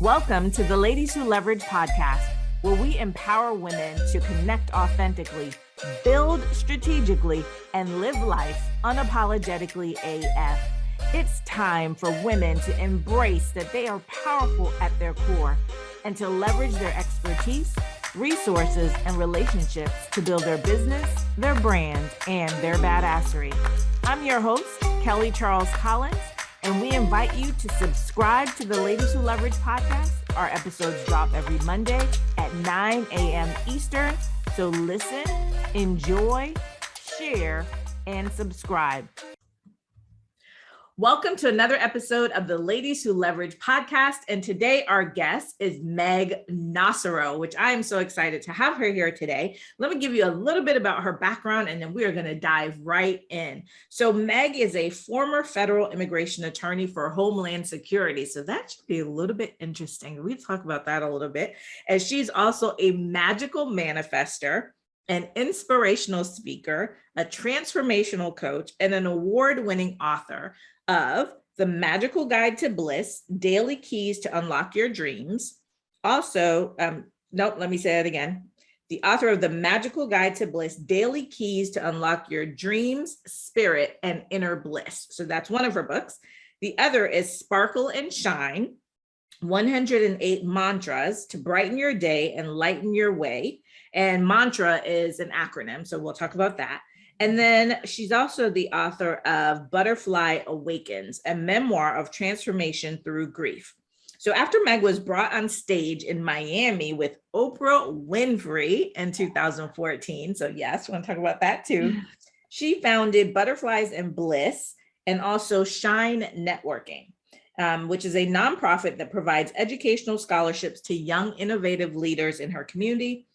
Welcome to the Ladies Who Leverage podcast, where we empower women to connect authentically, build strategically, and live life unapologetically AF. It's time for women to embrace that they are powerful at their core and to leverage their expertise, resources, and relationships to build their business, their brand, and their badassery. I'm your host, Kelly Charles Collins, and we invite you to subscribe to the Ladies Who Leverage podcast. Our episodes drop every Monday at 9 a.m. Eastern. So listen, enjoy, share, and subscribe. Welcome to another episode of the Ladies Who Leverage podcast. And today our guest is Meg Nocero, which I am so excited to have her here today. Let me give you a little bit about her background, and then we are going to dive right in. So Meg is a former federal immigration attorney for Homeland Security. So that should be a little bit interesting. We talk about that a little bit. And she's also a magical manifester, an inspirational speaker, a transformational coach, and an award-winning author of The Magical Guide to Bliss, Daily Keys to Unlock Your Dreams. Also, let me say it again. The author of The Magical Guide to Bliss, Daily Keys to Unlock Your Dreams, Spirit, and Inner Bliss. So that's one of her books. The other is Sparkle and Shine, 108 Mantras to Brighten Your Day and Lighten Your Way. And mantra is an acronym, so we'll talk about that. And then she's also the author of Butterfly Awakens, a memoir of transformation through grief. So after Meg was brought on stage in Miami with Oprah Winfrey in 2014, so yes, we want to talk about that too, she founded Butterflies and Bliss and also S.H.I.N.E Networking, which is a nonprofit that provides educational scholarships to young, innovative leaders in her community.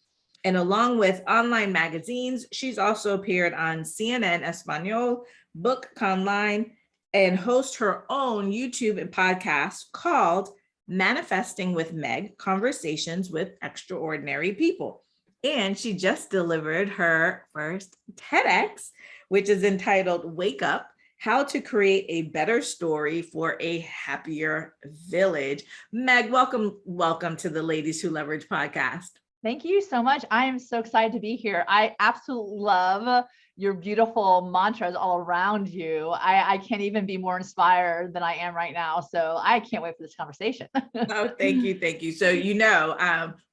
And along with online magazines, she's also appeared on CNN Español, book Conline, and hosts her own YouTube and podcast called Manifesting with Meg, Conversations with Extraordinary People. And she just delivered her first TEDx, which is entitled Wake Up, How to Create a Better Story for a Happier Village. Meg, welcome to the Ladies Who Leverage podcast. Thank you so much. I am so excited to be here. I absolutely love your beautiful mantras all around you. I can't even be more inspired than I am right now. So I can't wait for this conversation. Oh, thank you. Thank you. So,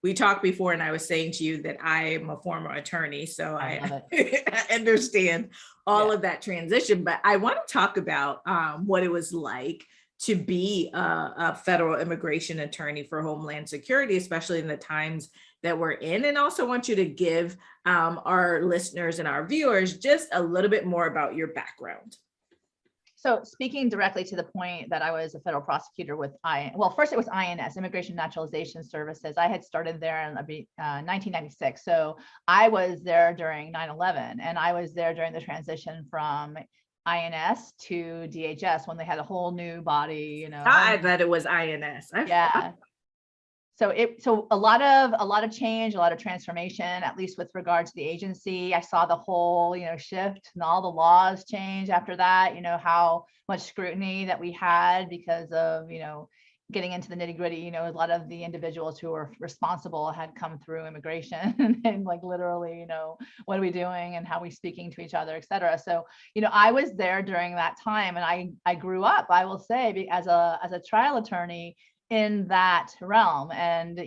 we talked before and I was saying to you that I am a former attorney. So I understand all of that transition, but I want to talk about what it was like to be a federal immigration attorney for Homeland Security, especially in the times that we're in. And also want you to give our listeners and our viewers just a little bit more about your background. So speaking directly to the point that I was a federal prosecutor with first it was INS, Immigration Naturalization Services. I had started there in 1996. So I was there during 9/11, and I was there during the transition from INS to DHS when they had a whole new body, I bet it was INS. Yeah. So a lot of change, a lot of transformation, at least with regard to the agency. I saw the whole, shift and all the laws change after that, how much scrutiny that we had because of, getting into the nitty gritty, a lot of the individuals who were responsible had come through immigration and like literally, what are we doing and how are we speaking to each other, et cetera. So, I was there during that time, and I grew up, I will say, as a trial attorney in that realm. And,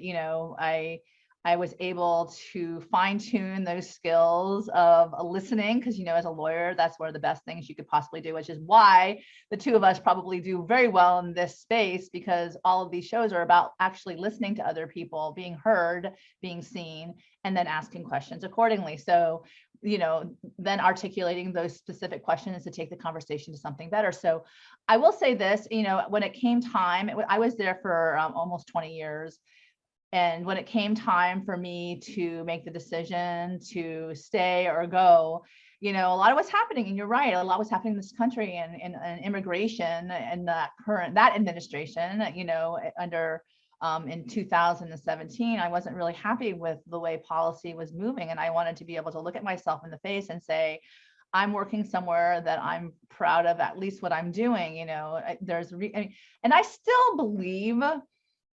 I was able to fine tune those skills of listening because, as a lawyer, that's one of the best things you could possibly do, which is why the two of us probably do very well in this space, because all of these shows are about actually listening to other people, being heard, being seen, and then asking questions accordingly. So, then articulating those specific questions to take the conversation to something better. So I will say this, when it came time, I was there for almost 20 years. And when it came time for me to make the decision to stay or go, a lot was happening. And you're right, a lot was happening in this country and immigration and that administration, under in 2017, I wasn't really happy with the way policy was moving. And I wanted to be able to look at myself in the face and say, I'm working somewhere that I'm proud of, at least what I'm doing, and I still believe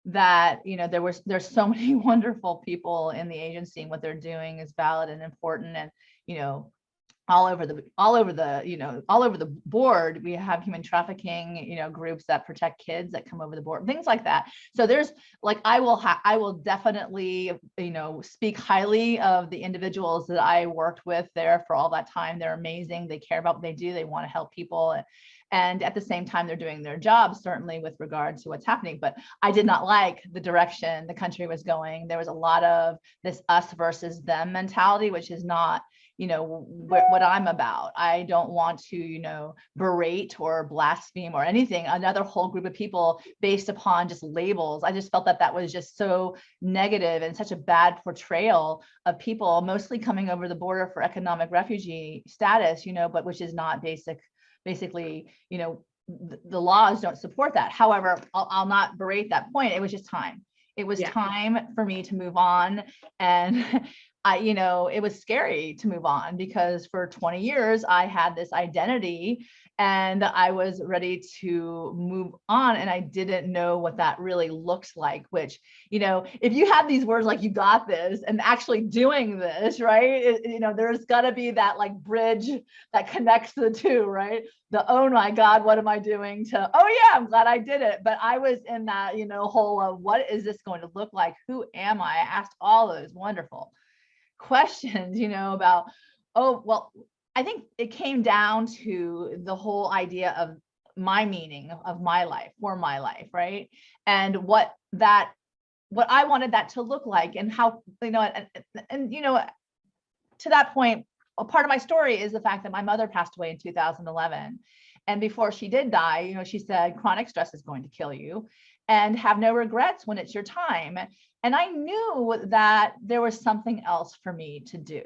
that, there's so many wonderful people in the agency, and what they're doing is valid and important. And, all over the board, we have human trafficking, groups that protect kids that come over the board, things like that. So there's like, I will definitely, speak highly of the individuals that I worked with there for all that time. They're amazing. They care about what they do. They want to help people. And at the same time, they're doing their job, certainly with regard to what's happening. But I did not like the direction the country was going. There was a lot of this us versus them mentality, which is not, what I'm about. I don't want to, berate or blaspheme or anything, another whole group of people based upon just labels. I just felt that that was just so negative and such a bad portrayal of people, mostly coming over the border for economic refugee status, but which is not basically, the laws don't support that. However, I'll not berate that point. It was just time. It was time for me to move on. And it was scary to move on, because for 20 years I had this identity and I was ready to move on, and I didn't know what that really looks like, which, if you have these words like "you got this" and actually doing this, right, there's got to be that like bridge that connects the two, right? The "oh my God, what am I doing?" to "oh yeah, I'm glad I did it." But I was in that, whole of what is this going to look like? Who am I? I asked all those wonderful questions, about, oh, well, I think it came down to the whole idea of my meaning of my life, for my life, right? And what I wanted that to look like, and how, to that point, a part of my story is the fact that my mother passed away in 2011. And before she did die, she said, chronic stress is going to kill you, and have no regrets when it's your time. And I knew that there was something else for me to do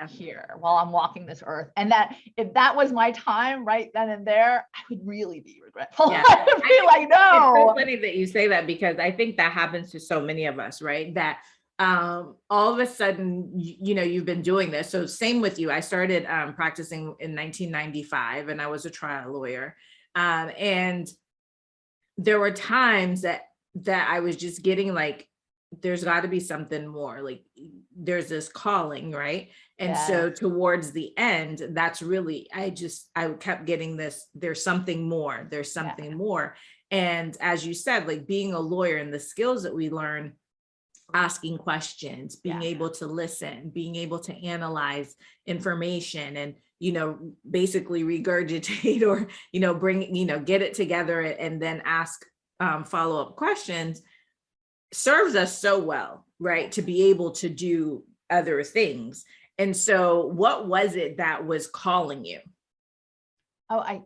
here while I'm walking this earth. And that if that was my time right then and there, I would really be regretful. Yeah. I'd be like, no. It's so funny that you say that, because I think that happens to so many of us, right? That all of a sudden, you've been doing this. So same with you. I started practicing in 1995, and I was a trial lawyer. And there were times that I was just getting like, there's got to be something more, like there's this calling, right? And so towards the end, that's really, I kept getting this, there's something more, more. And as you said, like being a lawyer and the skills that we learn, asking questions, being able to listen, being able to analyze information, and, basically regurgitate or, bring, get it together and then ask follow-up questions, serves us so well, right? To be able to do other things. And so what was it that was calling you? Oh, I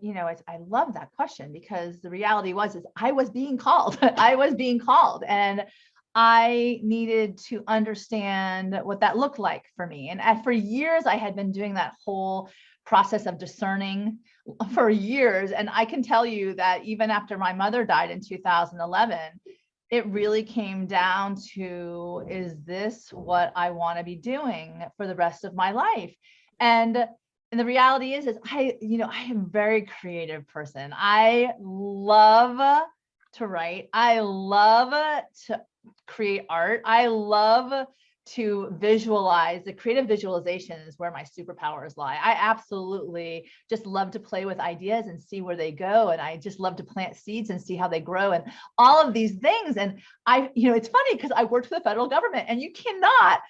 love that question, because the reality is I was being called. I was being called, and I needed to understand what that looked like for me. And for years, I had been doing that whole process of discerning for years. And I can tell you that even after my mother died in 2011, it really came down to, is this what I want to be doing for the rest of my life? And the reality is I am a very creative person. I love to write. I love to create art. I love to visualize. The creative visualization is where my superpowers lie. I absolutely just love to play with ideas and see where they go. And I just love to plant seeds and see how they grow and all of these things. And it's funny because I worked for the federal government, and you cannot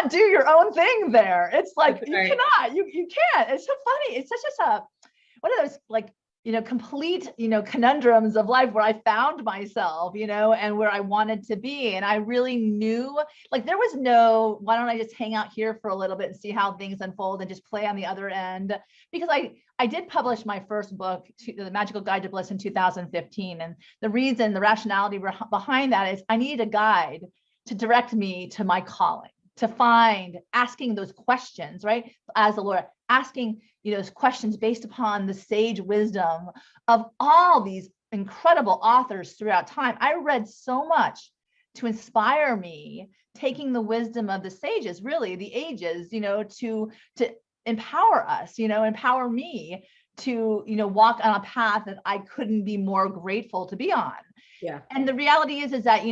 do your own thing there. It's like, you cannot, you can't. It's so funny. It's such a, one of those like, complete, conundrums of life where I found myself, and where I wanted to be. And I really knew, like, there was no, why don't I just hang out here for a little bit and see how things unfold and just play on the other end? Because I did publish my first book, The Magical Guide to Bliss, in 2015. And the rationality behind that is I needed a guide to direct me to my calling, to find, asking those questions, right? As a lawyer, asking those questions based upon the sage wisdom of all these incredible authors throughout time. I read so much to inspire me, taking the wisdom of the sages, really the ages, to empower us, empower me to, walk on a path that I couldn't be more grateful to be on. Yeah. And the reality is that,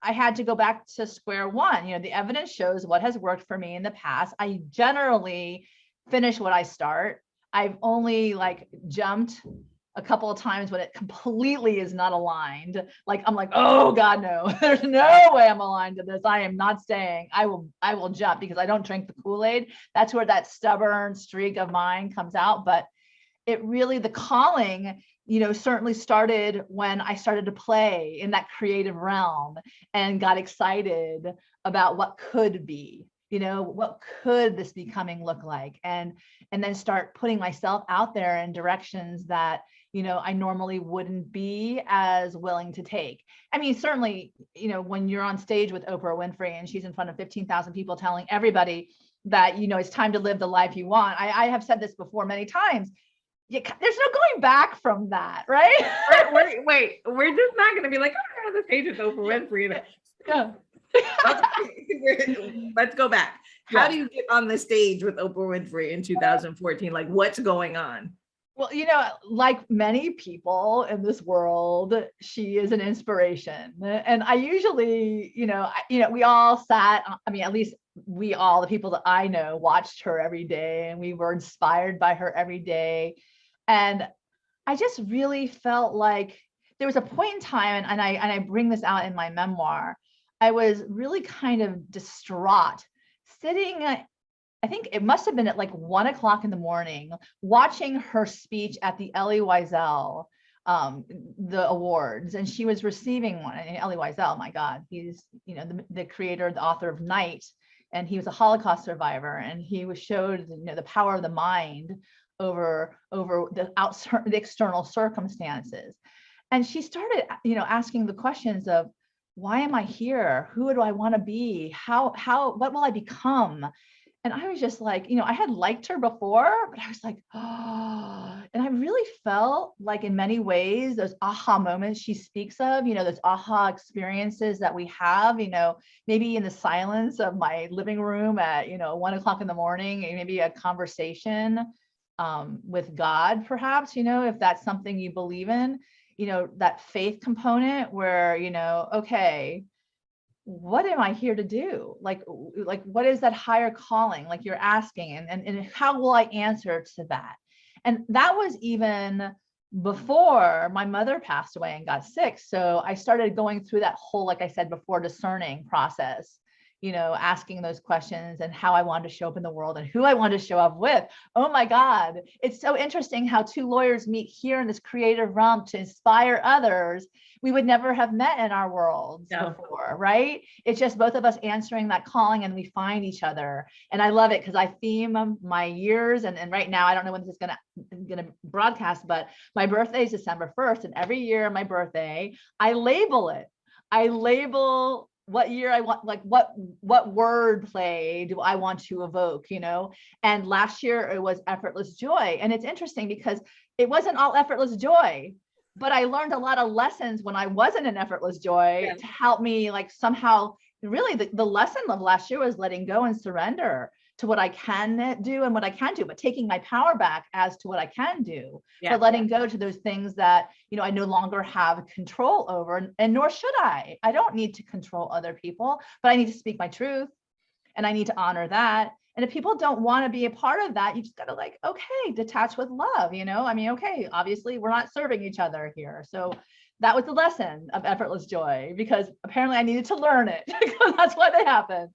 I had to go back to square one. The evidence shows what has worked for me in the past. I generally finish what I start. I've only jumped a couple of times when it completely is not aligned. I'm like, oh God, no, there's no way I'm aligned to this. I am not staying. I will jump because I don't drink the Kool-Aid. That's where that stubborn streak of mine comes out. But it really, the calling, certainly started when I started to play in that creative realm and got excited about what could be, what could this becoming look like? And then start putting myself out there in directions that, I normally wouldn't be as willing to take. I mean, certainly, when you're on stage with Oprah Winfrey and she's in front of 15,000 people telling everybody that, it's time to live the life you want. I have said this before many times. There's no going back from that, right? Wait, we're just not going to be like, oh, the stage with Oprah Winfrey. Yeah. Let's go back. Yeah. How do you get on the stage with Oprah Winfrey in 2014? What's going on? Well, like many people in this world, she is an inspiration. And I usually, we all sat, at least we all, the people that I know, watched her every day, and we were inspired by her every day. And I just really felt like there was a point in time, and I bring this out in my memoir, I was really kind of distraught, sitting, I think it must have been at 1 o'clock in the morning, watching her speech at the Elie Wiesel, the awards, and she was receiving one. And Elie Wiesel, my God, he's the creator, the author of Night, and he was a Holocaust survivor, and he showed the power of the mind over the external circumstances. And she started asking the questions of, why am I here? Who do I want to be? What will I become? And I was just like, I had liked her before, but I was like, oh, and I really felt like in many ways, those aha moments she speaks of, those aha experiences that we have, maybe in the silence of my living room at, 1 o'clock in the morning, maybe a conversation with God, perhaps, if that's something you believe in, that faith component where, okay, what am I here to do? What is that higher calling? You're asking, and how will I answer to that? And that was even before my mother passed away and got sick. So I started going through that whole, like I said before, discerning process, asking those questions and how I wanted to show up in the world and who I wanted to show up with. Oh my God. It's so interesting how two lawyers meet here in this creative realm to inspire others. We would never have met in our worlds before, right? It's just both of us answering that calling, and we find each other. And I love it because I theme my years, and right now, I don't know when this is gonna broadcast, but my birthday is December 1st. And every year on my birthday, I label it. I label what year I want, what word play do I want to evoke, And last year it was effortless joy. And it's interesting because it wasn't all effortless joy, but I learned a lot of lessons when I wasn't in effortless joy to help me somehow, really the lesson of last year was letting go and surrender to what I can do and what I can do, but taking my power back as to what I can do, but letting go to those things that, I no longer have control over, and nor should I. I don't need to control other people, but I need to speak my truth, and I need to honor that. And if people don't want to be a part of that, you just got to okay, detach with love, okay, obviously we're not serving each other here. So that was the lesson of effortless joy, because apparently I needed to learn it because that's what happened.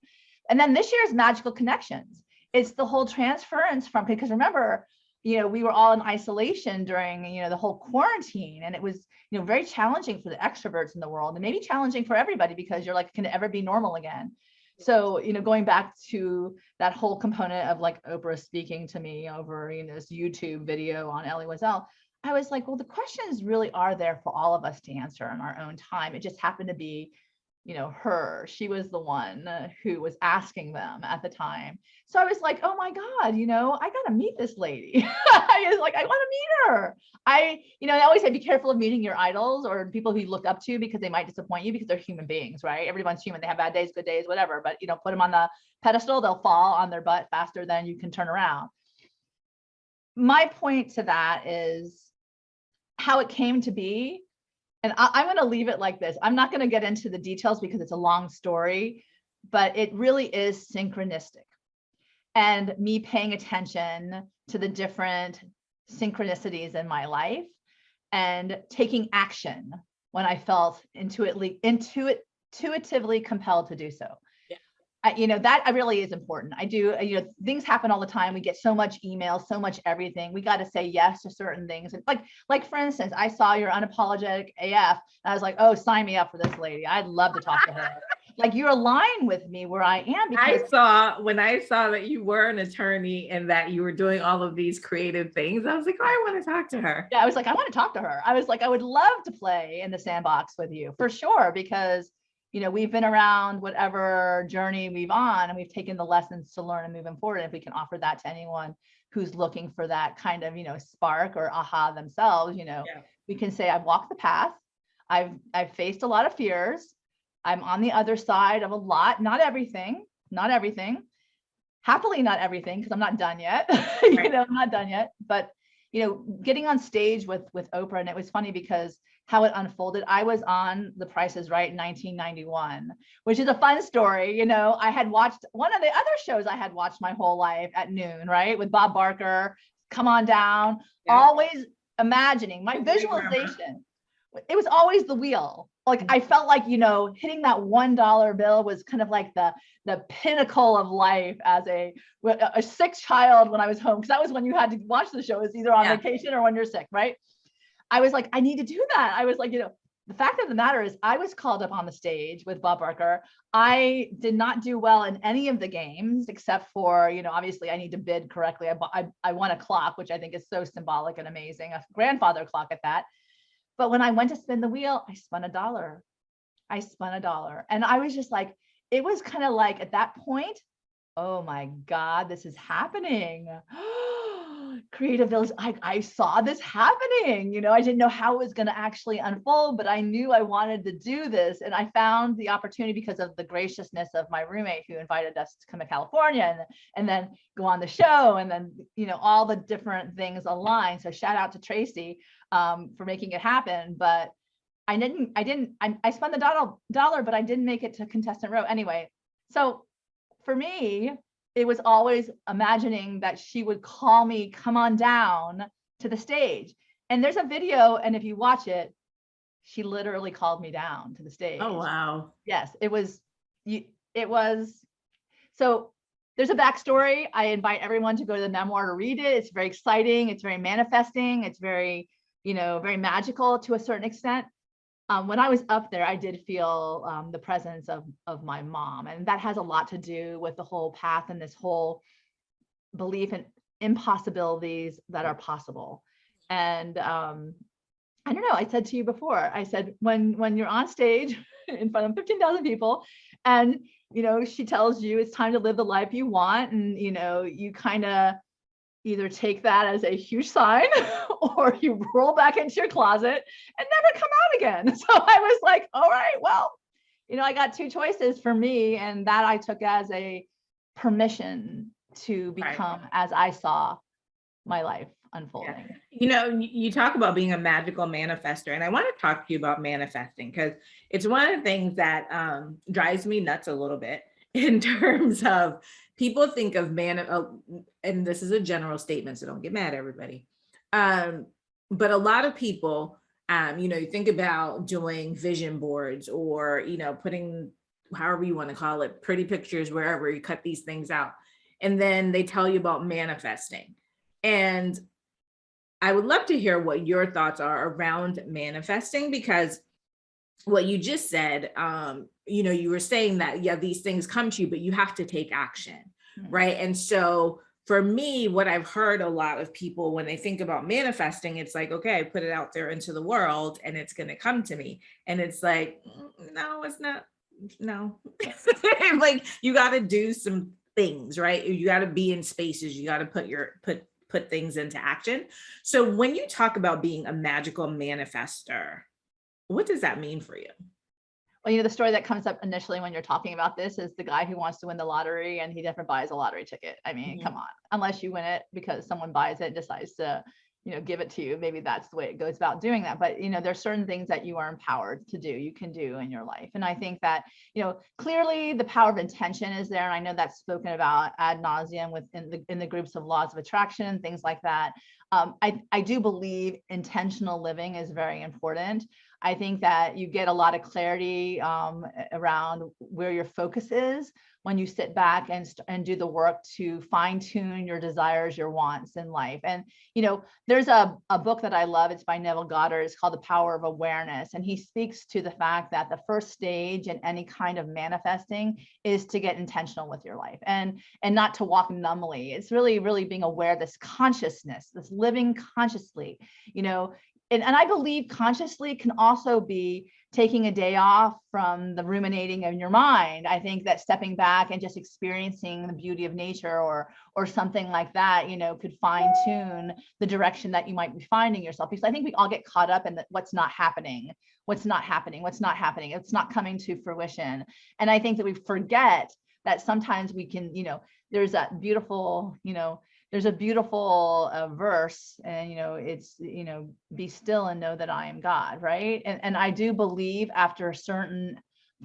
And then this year's magical connections. It's the whole transference because remember, we were all in isolation during, the whole quarantine, and it was, very challenging for the extroverts in the world, and maybe challenging for everybody because you're can it ever be normal again? So, going back to that whole component of Oprah speaking to me over, this YouTube video on Elie Wiesel, I was like, well, the questions really are there for all of us to answer in our own time. It just happened to be, she was the one who was asking them at the time. So I was like, oh my God, I got to meet this lady. I was like, I want to meet her. I always say, be careful of meeting your idols or people who you look up to, because they might disappoint you, because they're human beings, right? Everyone's human. They have bad days, good days, whatever, but put them on the pedestal, they'll fall on their butt faster than you can turn around. my point to that is how it came to be. And I'm going to leave it like this. I'm not going to get into the details because it's a long story, but it really is synchronistic. And me paying attention to the different synchronicities in my life and taking action when I felt intuitively compelled to do so. That really is important. I do, things happen all the time. We get so much email, so much everything. We got to say yes to certain things. And like for instance, I saw your unapologetic AF and I was like, oh, sign me up for this lady. I'd love to talk to her. Like, you're aligned with me where I am. Because when I saw that you were an attorney and that you were doing all of these creative things, I was like, oh, I want to talk to her. Yeah, I was like, I want to talk to her. I was like, I would love to play in the sandbox with you for sure, because we've been around whatever journey we've on, and we've taken the lessons to learn and moving forward. And if we can offer that to anyone who's looking for that kind of, spark or aha themselves, we can say, I've walked the path. I've faced a lot of fears. I'm on the other side of a lot, not everything, happily not everything, because I'm not done yet. Right. I'm not done yet, but getting on stage with Oprah, and it was funny because how it unfolded. I was on The Price is Right in 1991, which is a fun story. I had watched one of the other shows I had watched my whole life at noon, right? With Bob Barker, Come On Down, always imagining my visualization. It was always the wheel. Like, I felt like, hitting that $1 bill was kind of like the pinnacle of life as a sick child when I was home. Cause that was when you had to watch the show. It's either on vacation or when you're sick, right? I was like, I need to do that. I was like, the fact of the matter is I was called up on the stage with Bob Barker. I did not do well in any of the games except for, obviously I need to bid correctly. I won a clock, which I think is so symbolic and amazing, a grandfather clock at that. But when I went to spin the wheel, I spun $1. And I was just like, it was kind of like at that point, oh my God, this is happening. Creative Village, I saw this happening. I didn't know how it was going to actually unfold, but I knew I wanted to do this. And I found the opportunity because of the graciousness of my roommate who invited us to come to California and then go on the show. And then, all the different things aligned. So shout out to Tracy for making it happen. But I spent the dollar, but I didn't make it to contestant row anyway. So for me, it was always imagining that she would call me, come on down to the stage. And there's a video, and if you watch it, she literally called me down to the stage. Oh, wow. Yes, it was. So there's a backstory. I invite everyone to go to the memoir to read it. It's very exciting. It's very manifesting. It's very, very magical to a certain extent. When I was up there, I did feel the presence of my mom, and that has a lot to do with the whole path and this whole belief in impossibilities that are possible. And I don't know, I said to you before, I said, when you're on stage in front of 15,000 people and, she tells you it's time to live the life you want, and, you kind of either take that as a huge sign or you roll back into your closet and never come out again. So I was like, all right, well, I got two choices for me, and that I took as a permission to become as I saw my life unfolding. You talk about being a magical manifester, and I want to talk to you about manifesting because it's one of the things that drives me nuts a little bit in terms of people think of and this is a general statement, so don't get mad, everybody. But a lot of people, you think about doing vision boards or, putting, however you want to call it, pretty pictures, wherever you cut these things out. And then they tell you about manifesting. And I would love to hear what your thoughts are around manifesting, because what you just said, you were saying that, these things come to you, but you have to take action, right? And so for me, what I've heard a lot of people, when they think about manifesting, it's like, okay, I put it out there into the world and it's going to come to me. And it's like, no, it's not. No, like you got to do some things, right? You got to be in spaces. You got to put things into action. So when you talk about being a magical manifester, what does that mean for you? Well, you know, the story that comes up initially when you're talking about this is the guy who wants to win the lottery and he never buys a lottery ticket. I mean, come on, unless you win it because someone buys it and decides to, you know, give it to you. Maybe that's the way it goes about doing that. But, you know, there's certain things that you are empowered to do, you can do in your life. And I think that, you know, clearly the power of intention is there. And I know that's spoken about ad nauseum in the groups of laws of attraction and things like that. I do believe intentional living is very important. I think that you get a lot of clarity around where your focus is when you sit back and do the work to fine tune your desires, your wants in life. And, you know, there's a book that I love. It's by Neville Goddard. It's called The Power of Awareness. And he speaks to the fact that the first stage in any kind of manifesting is to get intentional with your life and not to walk numbly. It's really, really being aware of this consciousness, this living consciously, you know. And I believe consciously can also be taking a day off from the ruminating in your mind. I think that stepping back and just experiencing the beauty of nature or something like that, you know, could fine tune the direction that you might be finding yourself. Because I think we all get caught up in what's not happening. It's not coming to fruition. And I think that we forget that sometimes we can, you know, there's a beautiful verse, and, you know, it's, you know, be still and know that I am God, right? And I do believe after a certain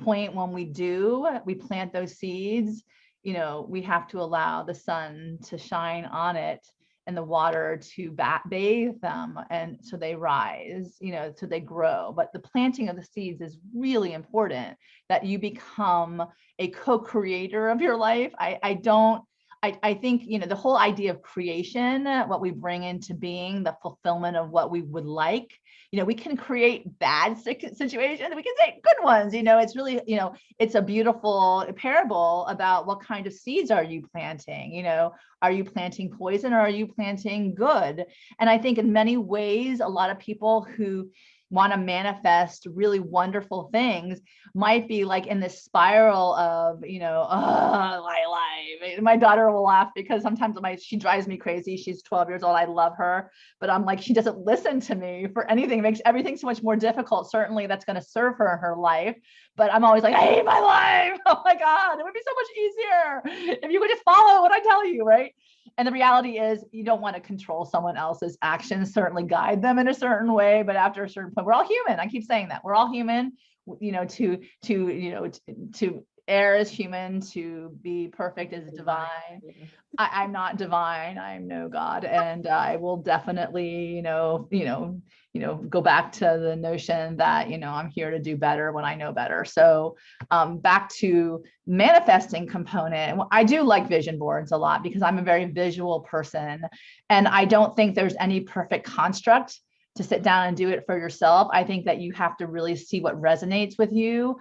point when we plant those seeds, you know, we have to allow the sun to shine on it and the water to bathe them, and so they rise, you know, so they grow. But the planting of the seeds is really important, that you become a co-creator of your life. I think, you know, the whole idea of creation, what we bring into being, the fulfillment of what we would like, you know, we can create bad situations, we can say good ones, you know. It's really, you know, it's a beautiful parable about what kind of seeds are you planting, you know. Are you planting poison or are you planting good? And I think in many ways, a lot of people who want to manifest really wonderful things might be like in this spiral of, you know, my life. My daughter will laugh because sometimes she drives me crazy. She's 12 years old. I love her, but I'm like, she doesn't listen to me for anything. It makes everything so much more difficult. Certainly that's going to serve her in her life. But I'm always like, I hate my life. Oh my God, it would be so much easier if you could just follow what I tell you, right? And the reality is you don't want to control someone else's actions, certainly guide them in a certain way. But after a certain point, we're all human. I keep saying that we're all human, you know, to err is human, to be perfect is divine. I'm not divine. I'm no God. And I will definitely, go back to the notion that, you know, I'm here to do better when I know better. So back to manifesting component. I do like vision boards a lot because I'm a very visual person. And I don't think there's any perfect construct to sit down and do it for yourself. I think that you have to really see what resonates with you.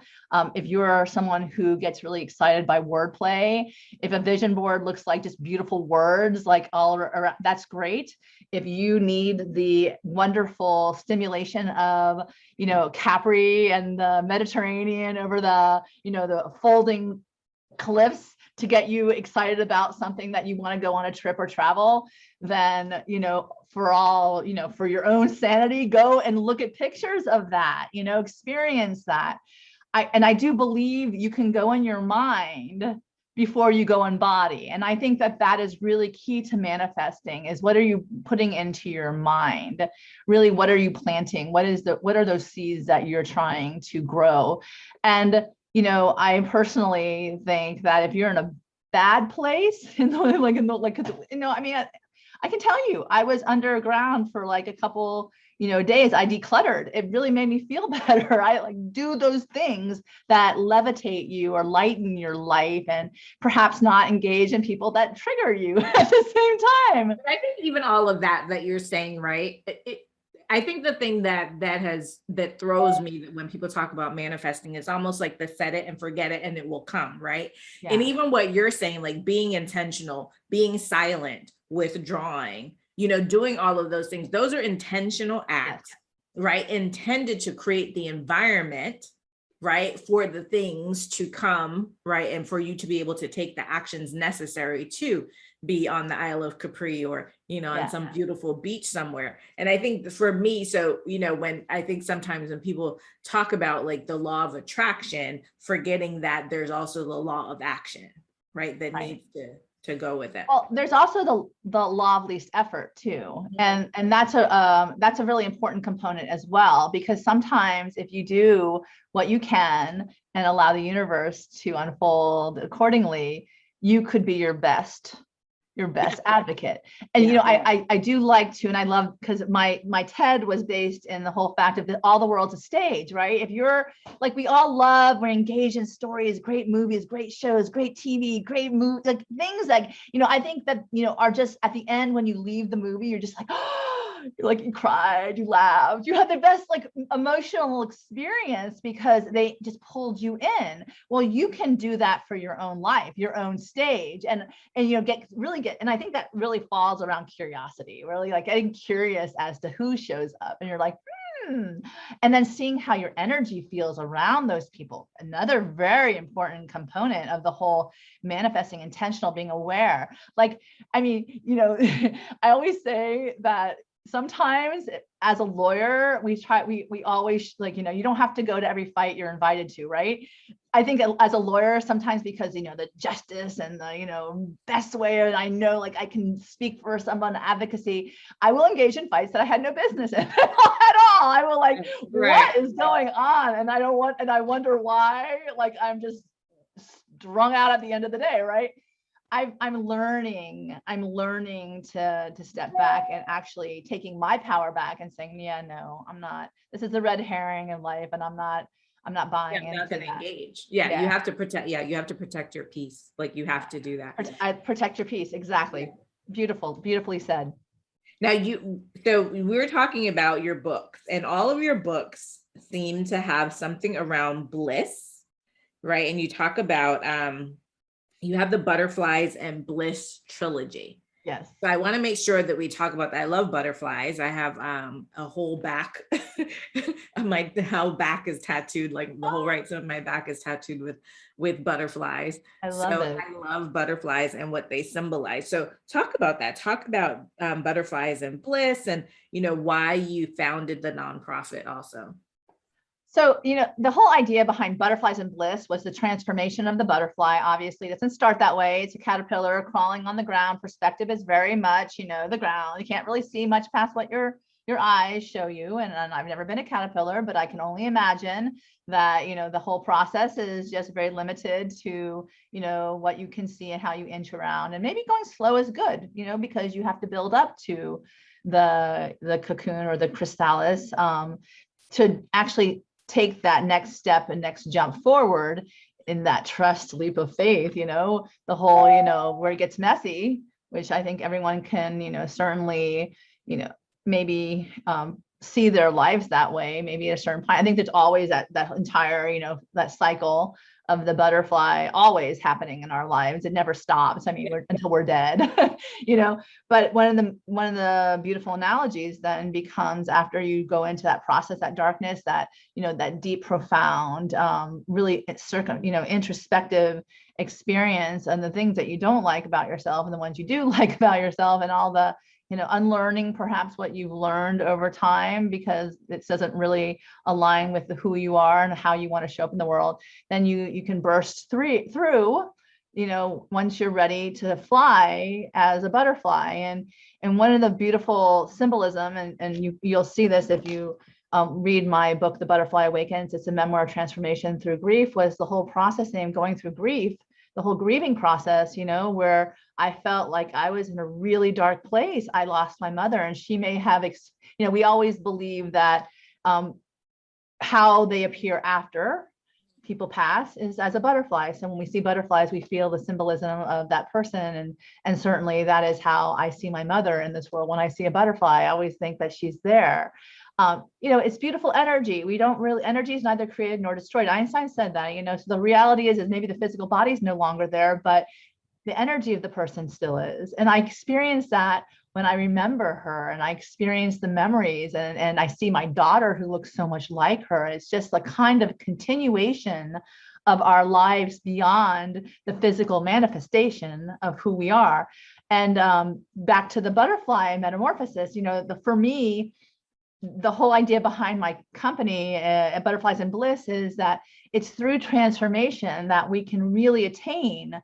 If you're someone who gets really excited by wordplay, if a vision board looks like just beautiful words, like all around, that's great. If you need the wonderful stimulation of, you know, Capri and the Mediterranean over the, you know, the folding cliffs to get you excited about something that you want to go on a trip or travel, then, you know, for all, you know, for your own sanity, go and look at pictures of that, you know, experience that. I do believe you can go in your mind before you go in body. And I think that that is really key to manifesting, is what are you putting into your mind? Really, what are you planting? what are those seeds that you're trying to grow? And, you know, I personally think that if you're in a bad place, cause, you know, I mean, I can tell you, I was underground for like a couple, you know, days. I decluttered. It really made me feel better. I like do those things that levitate you or lighten your life, and perhaps not engage in people that trigger you at the same time. I think even all of that you're saying, right? I think the thing that throws me when people talk about manifesting is almost like the set it and forget it and it will come, right? Yeah. And even what you're saying, like being intentional, being silent, withdrawing, you know, doing all of those things, those are intentional acts, yes, right? Intended to create the environment right, for the things to come, right, and for you to be able to take the actions necessary to be on the Isle of Capri or, you know, on some beautiful beach somewhere. And I think for me, so, you know, when I think sometimes when people talk about like the law of attraction, forgetting that there's also the law of action, right, that needs to go with it. Well, there's also the law of least effort too, and that's a really important component as well, because sometimes if you do what you can and allow the universe to unfold accordingly, you could be your best advocate. And you know, I do like to, and I love, because my TED was based in the whole fact of all the world's a stage, right? If you're like, we all love, we're engaged in stories, great movies, great shows, great TV, great movie, like things like, you know, I think that, you know, are just at the end when you leave the movie, you're just like, oh, you're like, you cried, you laughed, you had the best like emotional experience because they just pulled you in. Well, you can do that for your own life, your own stage, and you know, and I think that really falls around curiosity, really like getting curious as to who shows up, and you're like, and then seeing how your energy feels around those people. Another very important component of the whole manifesting intentional, being aware. Like, I mean, you know, I always say that sometimes as a lawyer, we always, like, you know, you don't have to go to every fight you're invited to, right? I think as a lawyer, sometimes because, you know, the justice and the, you know, best way, and I know, like, I can speak for someone advocacy, I will engage in fights that I had no business in at all. I will like, what is going on? And I wonder why, like, I'm just strung out at the end of the day, right? I'm learning to step back and actually taking my power back and saying, yeah, no, I'm not, this is the red herring in life, and I'm not buying into not gonna that. engage. You have to protect, you have to protect your peace. Like, you have to do that. Protect your peace. Exactly. Beautifully said. Now so we were talking about your books, and all of your books seem to have something around bliss, right? And you talk about, you have the Butterflies and Bliss trilogy. Yes. So I want to make sure that we talk about that. I love butterflies. I have a whole back, my whole back is tattooed, like the whole right side of my back is tattooed with butterflies. I love it. I love butterflies and what they symbolize. So talk about that. Talk about Butterflies and Bliss, and, you know, why you founded the nonprofit also. So, you know, the whole idea behind Butterflies and Bliss was the transformation of the butterfly. Obviously, it doesn't start that way. It's a caterpillar crawling on the ground. Perspective is very much, you know, the ground. You can't really see much past what your eyes show you. And I've never been a caterpillar, but I can only imagine that, you know, the whole process is just very limited to, you know, what you can see and how you inch around. And maybe going slow is good, you know, because you have to build up to the cocoon or the chrysalis to actually take that next step and next jump forward in that trust leap of faith, you know, the whole, you know, where it gets messy, which I think everyone can, you know, certainly, you know, maybe see their lives that way, maybe at a certain point. I think there's always that entire, you know, that cycle of the butterfly always happening in our lives. It never stops. I mean, until we're dead, you know. But one of the beautiful analogies then becomes, after you go into that process, that darkness, that, you know, that deep, profound, really you know, introspective experience, and the things that you don't like about yourself and the ones you do like about yourself, and all the, you know, unlearning perhaps what you've learned over time because it doesn't really align with who you are and how you want to show up in the world, then you can burst through, you know, once you're ready to fly as a butterfly. And one of the beautiful symbolism, and you'll see this if you read my book, The Butterfly Awakens, it's a memoir of transformation through grief, was the whole processing, going through grief, the whole grieving process, you know, where I felt like I was in a really dark place. I lost my mother, and she may have, you know, we always believe that how they appear after people pass is as a butterfly. So when we see butterflies, we feel the symbolism of that person. And certainly that is how I see my mother in this world. When I see a butterfly, I always think that she's there. You know, it's beautiful energy. Energy is neither created nor destroyed. Einstein said that, you know, so the reality is maybe the physical body is no longer there, but the energy of the person still is. And I experienced that when I remember her and I experience the memories, and I see my daughter who looks so much like her. It's just a kind of continuation of our lives beyond the physical manifestation of who we are. And back to the butterfly metamorphosis, for me, the whole idea behind my company, Butterflies and Bliss, is that it's through transformation that we can really attain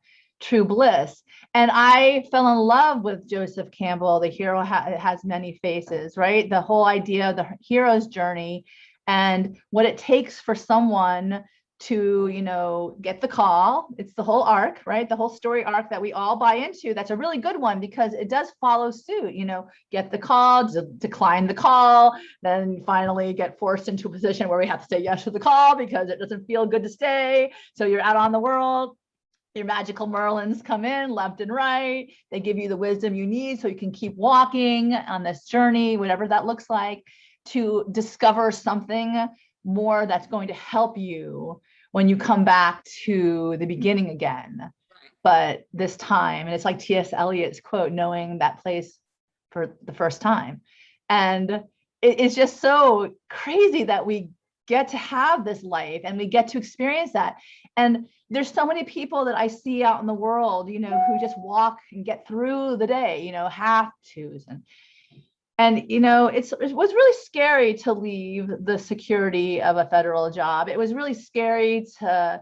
true bliss. And I fell in love with Joseph Campbell, The Hero Has Many Faces, right? The whole idea of the hero's journey and what it takes for someone to, get the call. It's the whole arc, right? The whole story arc that we all buy into. That's a really good one because it does follow suit, get the call, decline the call, then finally get forced into a position where we have to say yes to the call because it doesn't feel good to stay. So you're out on the world. Your magical Merlins come in left and right. They give you the wisdom you need so you can keep walking on this journey, whatever that looks like, to discover something more that's going to help you when you come back to the beginning again. But this time, and it's like T.S. Eliot's quote, knowing that place for the first time. And it's just so crazy that we get to have this life and we get to experience that. And there's so many people that I see out in the world, who just walk and get through the day, have tos. And it was really scary to leave the security of a federal job. It was really scary to,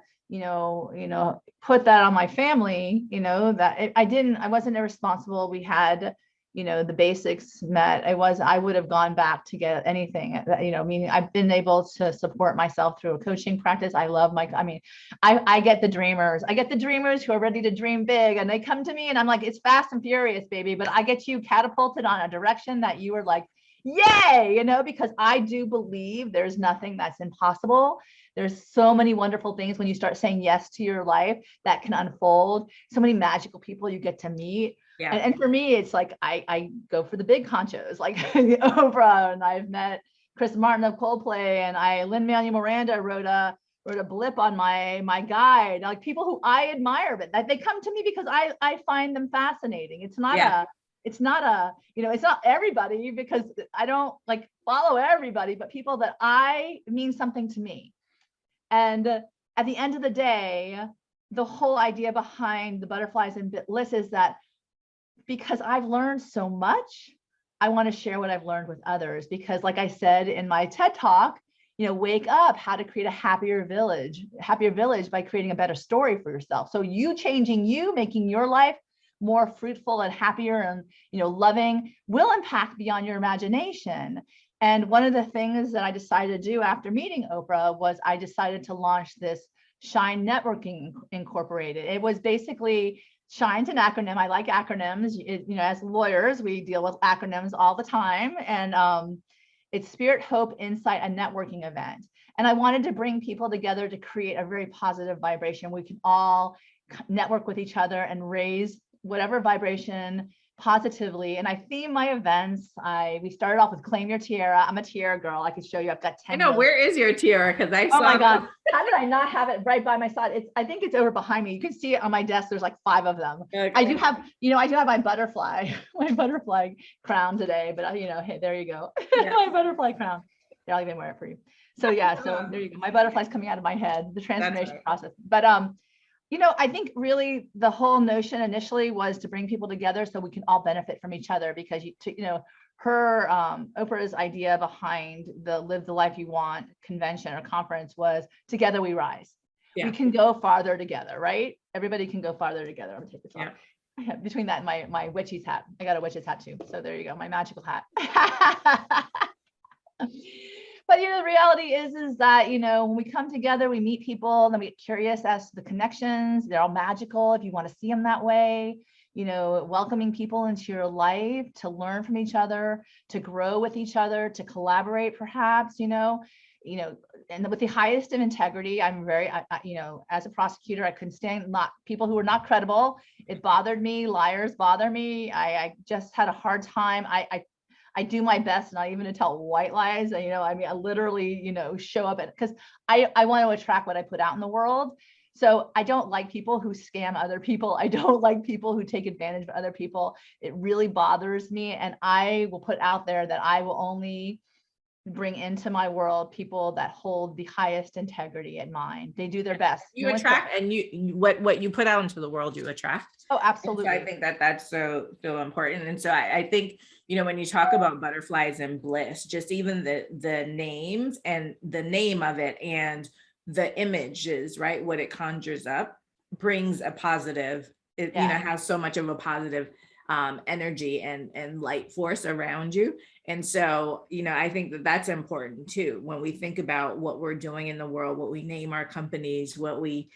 put that on my family, that I wasn't irresponsible. We had, the basics met. I would have gone back to get anything, meaning I've been able to support myself through a coaching practice. I get the dreamers. I get the dreamers who are ready to dream big, and they come to me and I'm like, it's fast and furious, baby. But I get you catapulted on a direction that you are like, yay, because I do believe there's nothing that's impossible. There's so many wonderful things when you start saying yes to your life that can unfold. So many magical people you get to meet. Yeah. And for me, it's like I go for the big honchos, like Oprah, and I've met Chris Martin of Coldplay, and Lin-Manuel Miranda wrote a blip on my guide, like people who I admire, but that they come to me because I find them fascinating. It's not everybody, because I don't like follow everybody, but people that mean something to me. And at the end of the day, the whole idea behind the Butterflies and Bliss is that because I've learned so much, I want to share what I've learned with others. Because like I said in my TED Talk, wake up, how to create a happier village by creating a better story for yourself. So you changing making your life more fruitful and happier and, loving will impact beyond your imagination. And one of the things that I decided to do after meeting Oprah was I decided to launch this S.H.I.N.E Networking Incorporated. It was basically, S.H.I.N.'s an acronym. I like acronyms. As lawyers, we deal with acronyms all the time. And it's Spirit, Hope, Insight, a networking event. And I wanted to bring people together to create a very positive vibration. We can all network with each other and raise whatever vibration positively. And I theme my events. We started off with Claim Your Tiara. I'm a tiara girl. I can show you. I've got 10. I know. Where is your tiara? Because I saw. Oh my God. How did I not have it right by my side? I think it's over behind me. You can see it on my desk. There's like 5 of them. Okay. I do have my butterfly crown today, but hey, there you go. Yeah. My butterfly crown. Yeah, I'll even wear it for you. So yeah, so there you go. My butterfly's coming out of my head, the transformation process. But I think really the whole notion initially was to bring people together so we can all benefit from each other, because Oprah's idea behind the Live the Life You Want convention or conference was together we rise. Yeah. We can go farther together, right? Everybody can go farther together. I'm gonna take this off. Yeah. Between that and my witch's hat. I got a witch's hat too. So there you go, my magical hat. But the reality is that when we come together, we meet people, then we get curious as to the connections. They're all magical if you want to see them that way. Welcoming people into your life to learn from each other, to grow with each other, to collaborate, perhaps. And with the highest of integrity, I'm very, as a prosecutor, I couldn't stand people who were not credible. It bothered me. Liars bother me. I just had a hard time. I do my best not even to tell white lies. I literally, show up because I want to attract what I put out in the world. So I don't like people who scam other people. I don't like people who take advantage of other people. It really bothers me. And I will put out there that I will only bring into my world people that hold the highest integrity in mind. They do their best. You attract, and what you put out into the world, you attract. Oh, So absolutely. I think that's so important. And so I think, when you talk about butterflies and bliss, just even the names and the name of it and the images, right? What it conjures up brings a positive, has so much of a positive energy and light force around you. And so, I think that's important too, when we think about what we're doing in the world, what we name our companies, what we,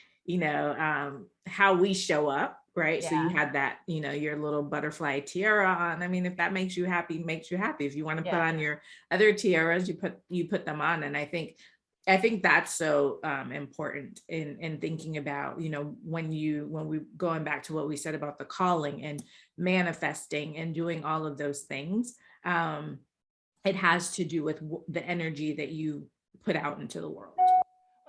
how we show up, right? Yeah. So you had that, your little butterfly tiara on. I mean, if that makes you happy, makes you happy. If you want to put on your other tiaras, you put them on. And I think that's so important in thinking about, when we going back to what we said about the calling and manifesting and doing all of those things. It has to do with the energy that you put out into the world.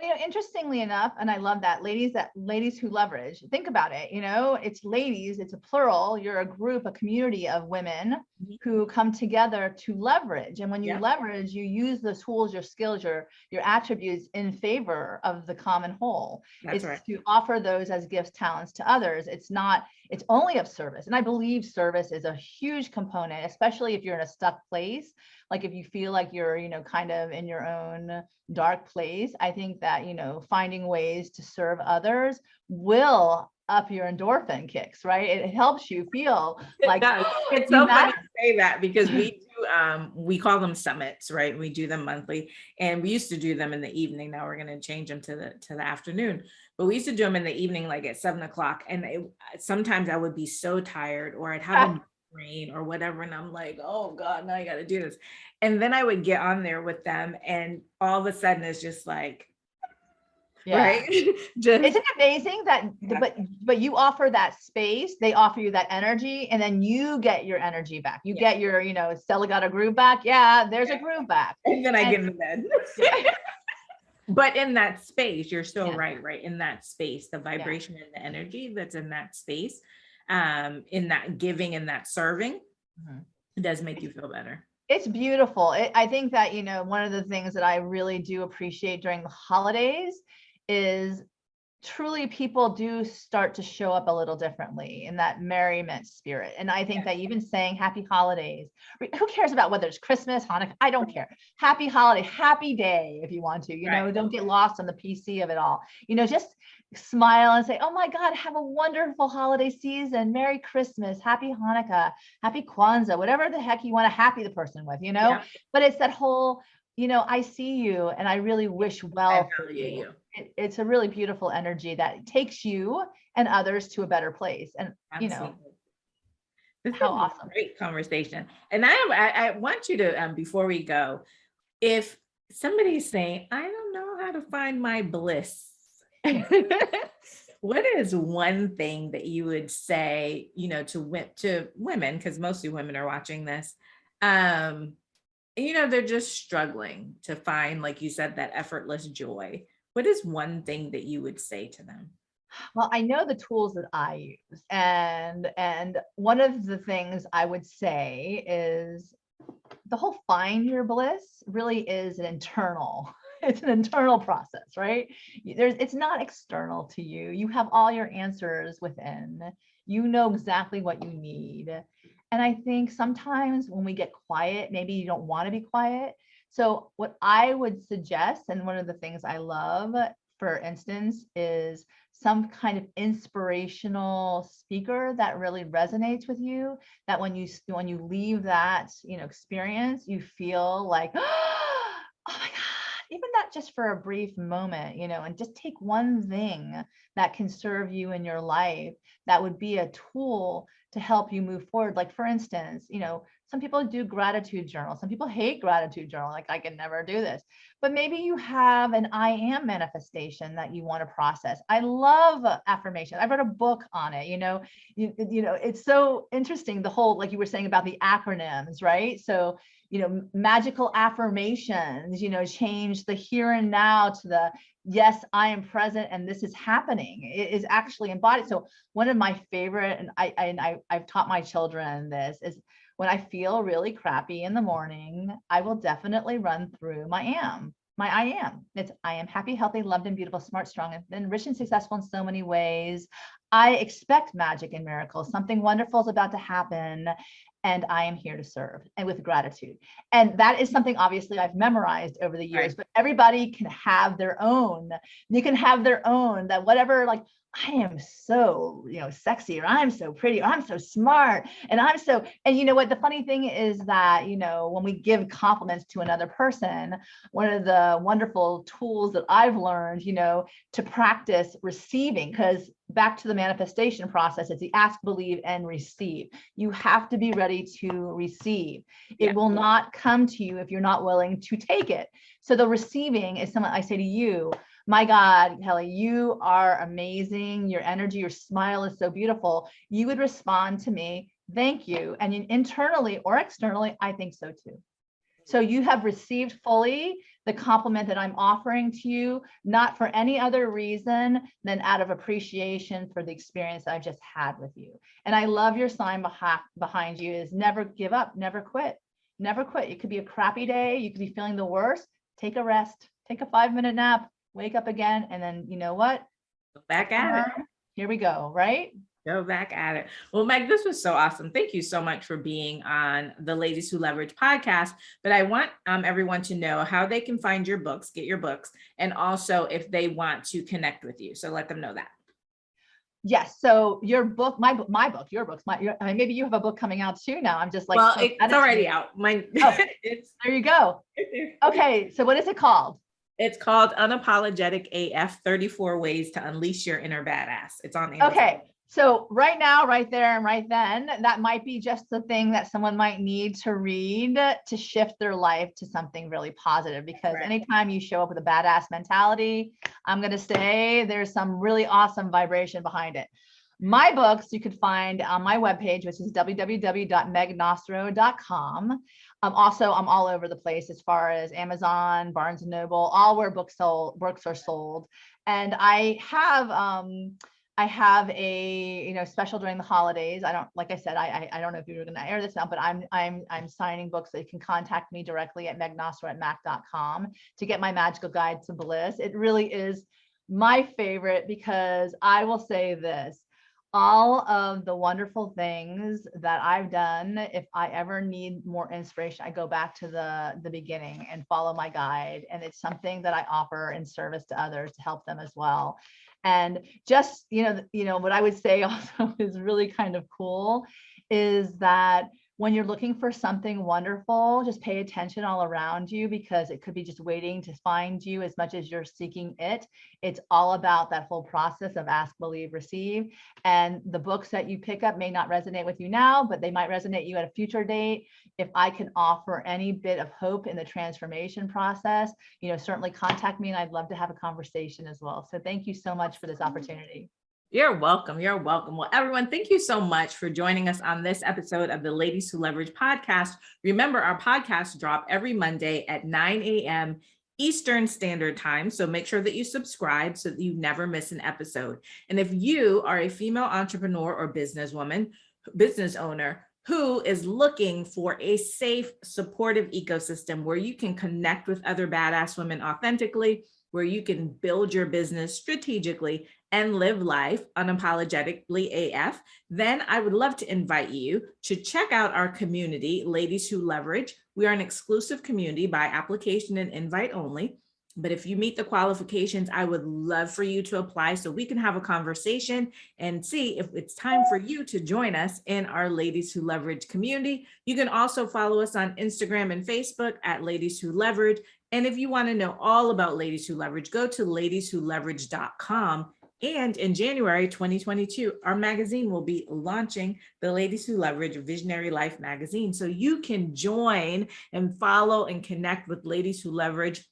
Well, interestingly enough, and I love that, ladies who leverage, think about it, it's ladies, it's a plural, you're a group, a community of women who come together to leverage. And when you leverage, you use the tools, your skills, your attributes in favor of the common whole. That's it's right. To offer those as gifts, talents to others. It's only of service. And I believe service is a huge component, especially if you're in a stuck place. Like if you feel like you're, kind of in your own dark place, I think that, finding ways to serve others will up your endorphin kicks, right? It helps you feel like it's so funny to say that, because we call them summits, right? We do them monthly, and we used to do them in the evening. Now we're going to change them to the afternoon, but we used to do them in the evening, like at 7:00. And sometimes I would be so tired, or I'd have a brain or whatever, and I'm like, oh God, now I got to do this. And then I would get on there with them, and all of a sudden it's just like, right? Isn't it amazing that but you offer that space, they offer you that energy, and then you get your energy back. You get your, Stella got a groove back. There's a groove back. And then I get in bed. But in that space, you're so right in that space, the vibration and the energy that's in that space, in that giving and that serving, it does make you feel better. It's beautiful. I think that, one of the things that I really do appreciate during the holidays is truly people do start to show up a little differently in that merriment spirit. And I think that even saying happy holidays, who cares about whether it's Christmas, Hanukkah? I don't care. Happy holiday, happy day, if you want to, don't get lost on the PC of it all. Just smile and say, oh my God, have a wonderful holiday season. Merry Christmas, happy Hanukkah, happy Kwanzaa, whatever the heck you want to happy the person with, but it's that whole, I see you and I really wish well for you. It's a really beautiful energy that takes you and others to a better place. And, this how is awesome. A great conversation. And I want you to, before we go, if somebody's saying, I don't know how to find my bliss, what is one thing that you would say, to women, because mostly women are watching this, they're just struggling to find, like you said, that effortless joy. What is one thing that you would say to them? Well, I know the tools that I use, and one of the things I would say is the whole find your bliss really is it's an internal process, right? It's not external to you. You have all your answers within. You know exactly what you need. And I think sometimes when we get quiet, maybe you don't want to be quiet. So what I would suggest, and one of the things I love, for instance, is some kind of inspirational speaker that really resonates with you, that when you leave that, experience, you feel like, oh my God, even that just for a brief moment, and just take one thing that can serve you in your life, that would be a tool to help you move forward. Like, for instance, Some people do gratitude journals. Some people hate gratitude journal. Like, I can never do this. But maybe you have an I am manifestation that you want to process. I love affirmation. I wrote a book on it. It's so interesting. The whole, like you were saying about the acronyms, right? So, magical affirmations, change the here and now to the yes, I am present and this is happening. It is actually embodied. So one of my favorite, and I've taught my children this, is when I feel really crappy in the morning, I will definitely run through my I am. It's I am happy, healthy, loved, and beautiful, smart, strong, and enriched and successful in so many ways. I expect magic and miracles. Something wonderful is about to happen, and I am here to serve, and with gratitude. And that is something obviously I've memorized over the years, but everybody can have their own. You can have their own, that whatever, like, I am so, sexy, or I'm so pretty, or I'm so smart, and and you know what, the funny thing is that, when we give compliments to another person, one of the wonderful tools that I've learned, to practice receiving, because back to the manifestation process, it's the ask, believe, and receive. You have to be ready to receive. It will not come to you if you're not willing to take it. So the receiving is something I say to you, my God, Kelly, you are amazing. Your energy, your smile is so beautiful. You would respond to me, thank you. And internally or externally, I think so too. So you have received fully the compliment that I'm offering to you, not for any other reason than out of appreciation for the experience I've just had with you. And I love your sign behind you is never give up, never quit, never quit. It could be a crappy day. You could be feeling the worst. Take a rest, take a 5-minute nap, wake up again. And then you know what? Go back at it. Here we go, right? Go back at it. Well, Meg, this was so awesome. Thank you so much for being on the Ladies Who Leverage podcast. But I want everyone to know how they can find your books, get your books, and also if they want to connect with you. So let them know that. Yes. So your book, my book, your books, maybe you have a book coming out too now. I'm just like, well, it's already out. There you go. Okay. So what is it called? It's called Unapologetic AF 34 Ways to Unleash Your Inner Badass. It's on Amazon. Okay. So right now, right there, and right then, that might be just the thing that someone might need to read to shift their life to something really positive. Because anytime you show up with a badass mentality, I'm going to say there's some really awesome vibration behind it. My books you could find on my webpage, which is www.megnocero.com. Also, I'm all over the place as far as Amazon, Barnes and Noble, all where books are sold. And I have a special during the holidays. Like I said, I don't know if you're going to air this now, but I'm signing books. So you can contact me directly at megnocero@mac.com to get my magical guide to bliss. It really is my favorite because I will say this. All of the wonderful things that I've done, if I ever need more inspiration, I go back to the beginning and follow my guide. And it's something that I offer in service to others to help them as well. And just, what I would say also is really kind of cool is that when you're looking for something wonderful, just pay attention all around you because it could be just waiting to find you as much as you're seeking it. It's all about that whole process of ask, believe, receive. And the books that you pick up may not resonate with you now, but they might resonate you at a future date. If I can offer any bit of hope in the transformation process, certainly contact me and I'd love to have a conversation as well. So thank you so much for this opportunity. You're welcome. You're welcome. Well, everyone, thank you so much for joining us on this episode of the Ladies Who Leverage podcast. Remember, our podcasts drop every Monday at 9 a.m. Eastern Standard Time. So make sure that you subscribe so that you never miss an episode. And if you are a female entrepreneur or businesswoman, business owner, who is looking for a safe, supportive ecosystem where you can connect with other badass women authentically, where you can build your business strategically and live life unapologetically AF, then I would love to invite you to check out our community, Ladies Who Leverage. We are an exclusive community by application and invite only. But if you meet the qualifications, I would love for you to apply so we can have a conversation and see if it's time for you to join us in our Ladies Who Leverage community. You can also follow us on Instagram and Facebook at Ladies Who Leverage. And if you want to know all about Ladies Who Leverage, go to ladieswholeverage.com And in January 2022, our magazine will be launching the Ladies Who Leverage Visionary Life magazine. So you can join and follow and connect with Ladies Who Leverage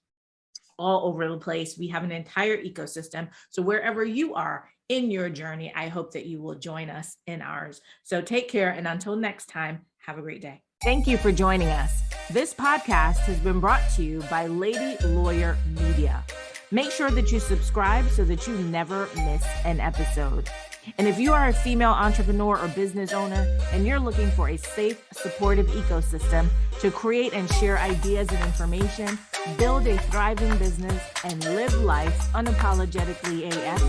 all over the place. We have an entire ecosystem. So wherever you are in your journey, I hope that you will join us in ours. So take care. And until next time, have a great day. Thank you for joining us. This podcast has been brought to you by Lady Lawyer Media. Make sure that you subscribe so that you never miss an episode. And if you are a female entrepreneur or business owner and you're looking for a safe, supportive ecosystem to create and share ideas and information, build a thriving business, and live life unapologetically AF,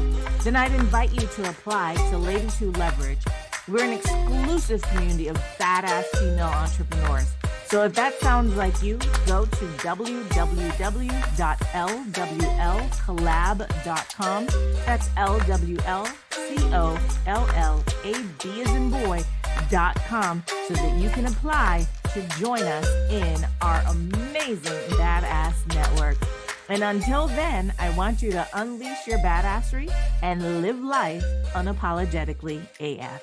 then I'd invite you to apply to Ladies Who Leverage. We're an exclusive community of badass female entrepreneurs. So if that sounds like you, go to www.lwlcollab.com. That's LWLCOLLAB as in boy.com so that you can apply to join us in our amazing badass network. And until then, I want you to unleash your badassery and live life unapologetically AF.